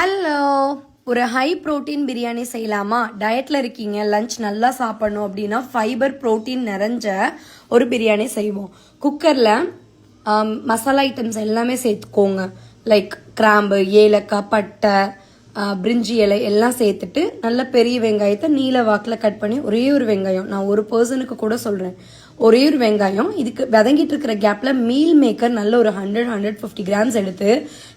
Hello, ஒரு high protein biryani செய்யலாமா? டயட்டில் இருக்கீங்க, லஞ்ச் நல்லா சாப்பிடணும் அப்படின்னா ஃபைபர் ப்ரோட்டீன் நிறைஞ்ச ஒரு பிரியாணி செய்வோம். குக்கரில் மசாலா ஐட்டம்ஸ் எல்லாமே சேர்த்துக்கோங்க. லைக் கிராம்பு, ஏலக்காய், பட்டை, பிரிஞ்சி இலை எல்லாம் சேர்த்துட்டு நல்ல பெரிய வெங்காயத்தை நீல வாக்கில் கட் பண்ணி, ஒரே ஒரு வெங்காயம், நான் ஒரு பர்சனுக்கு கூட சொல்கிறேன், ஒரே ஒரு வெங்காயம். இதுக்கு வதங்கிட்டு இருக்கிற கேப்பில் மீல் மேக்கர் நல்ல ஒரு 100-150 கிராம்ஸ் எடுத்து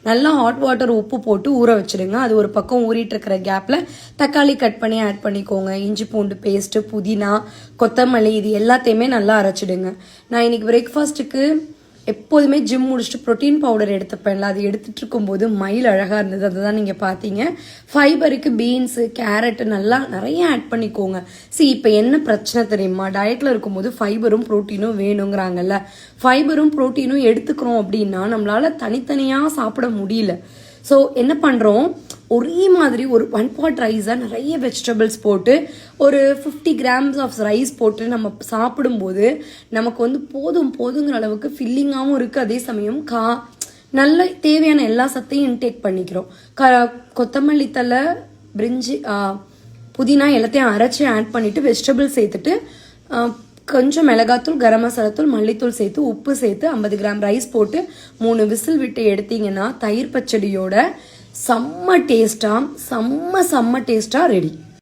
நல்லா ஹாட் வாட்டர் உப்பு போட்டு ஊற வச்சுடுங்க. அது ஒரு பக்கம் ஊறிட்டு இருக்கிற கேப்பில் தக்காளி கட் பண்ணி ஆட் பண்ணிக்கோங்க. இஞ்சி பூண்டு பேஸ்ட்டு, புதினா, கொத்தமல்லி இது எல்லாத்தையுமே நல்லா அரைச்சிடுங்க. நான் இன்னைக்கு பிரேக்ஃபாஸ்ட்டுக்கு எப்போதுமே ஜிம் முடிச்சுட்டு ப்ரோட்டீன் பவுடர் எடுத்துப்பேன்ல, அது எடுத்துகிட்டு இருக்கும்போது மயில் அழகாக இருந்தது, அதை தான் நீங்கள் பார்த்தீங்க. ஃபைபருக்கு பீன்ஸு, கேரட்டு நல்லா நிறைய ஆட் பண்ணிக்கோங்க. இப்போ என்ன பிரச்சனை தெரியுமா? டயட்டில் இருக்கும்போது ஃபைபரும் ப்ரோட்டீனும் வேணுங்கிறாங்கல்ல. ஃபைபரும் ப்ரோட்டீனும் எடுத்துக்கிறோம் அப்படின்னா நம்மளால் தனித்தனியாக சாப்பிட முடியல. ஸோ என்ன பண்ணுறோம், ஒரே மாதிரி ஒரு 1 pot ரைஸாக நிறைய வெஜிடபிள்ஸ் போட்டு ஒரு 50 கிராம்ஸ் ஆஃப் ரைஸ் போட்டு நம்ம சாப்பிடும்போது நமக்கு போதுங்கிற அளவுக்கு ஃபில்லிங்காகவும் இருக்குது. அதே சமயம் நல்ல தேவையான எல்லா சத்தையும் இன்டேக் பண்ணிக்கிறோம். கொத்தமல்லி தழை, பிரிஞ்சி, புதினா எல்லாத்தையும் அரைச்சி ஆட் பண்ணிவிட்டு வெஜிடபிள் சேர்த்துட்டு கொஞ்சம் மிளகாத்தூள், கரம் மசாலாத்தூள், மல்லித்தூள் சேர்த்து உப்பு சேர்த்து 50 கிராம் ரைஸ் போட்டு 3 விசில் விட்டு எடுத்தீங்கன்னா தயிர் பச்சடியோட செம்ம டேஸ்டாக ரெடி.